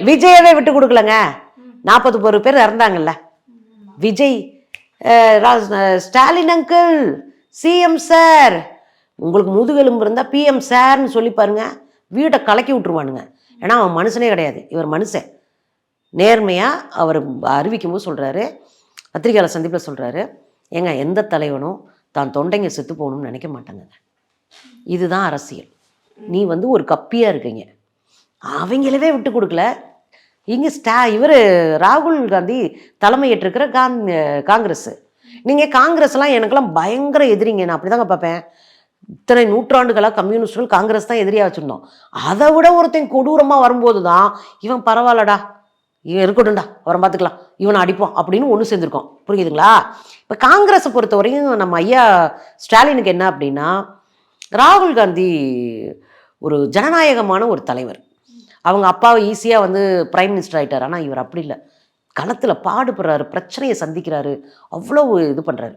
விஜயவே விட்டு கொடுக்கலங்க. 41 பேர் இறந்தாங்கல்ல. Vijay Stalin uncle, CM sir, உங்களுக்கு முதுகெலும்பு இருந்தால் பிஎம் சார்னு சொல்லி பாருங்க, வீட்டை கலக்கி விட்டுருவானுங்க. ஏன்னா அவன் மனுஷனே கிடையாது, இவர் மனுஷன். நேர்மையாக அவர் அறிவிக்கும் போது சொல்கிறாரு, பத்திரிகையாளர் சந்திப்பில் சொல்கிறாரு, ஏங்க எந்த தலைவனும் தான் தொண்டைங்க செத்து போகணும்னு நினைக்க மாட்டாங்க. இதுதான் அரசியல். நீ ஒரு கப்பியாக இருக்கீங்க. அவங்களவே விட்டு கொடுக்கல. இங்கே இவர் ராகுல் காந்தி தலைமையேற்றிருக்கிற காங்கிரஸ். நீங்கள் காங்கிரஸ்லாம் எனக்கெல்லாம் பயங்கர எதிரிங்க. நான் அப்படி தாங்க பார்ப்பேன். இத்தனை நூற்றாண்டுகளாக கம்யூனிஸ்டுகள் காங்கிரஸ் தான் எதிரியாக வச்சுருந்தோம். அதை விட ஒருத்தன் கொடூரமாக வரும்போது தான் இவன் பரவாயில்லடா, இவன் இருக்கட்டும்டா, அவரை பார்த்துக்கலாம், இவனை அடிப்போம் அப்படின்னு ஒன்று சேர்ந்துருக்கோம். புரியுதுங்களா? இப்போ காங்கிரஸை பொறுத்த வரையும் நம்ம ஐயா ஸ்டாலினுக்கு என்ன அப்படின்னா, ராகுல் காந்தி ஒரு ஜனநாயகமான ஒரு தலைவர். அவங்க அப்பாவை ஈஸியாக பிரைம் மினிஸ்டர் ஆகிட்டார். ஆனால் இவர் அப்படி இல்லை. களத்தில் பாடுபடுறாரு, பிரச்சனையை சந்திக்கிறாரு, அவ்வளோ இது பண்ணுறாரு.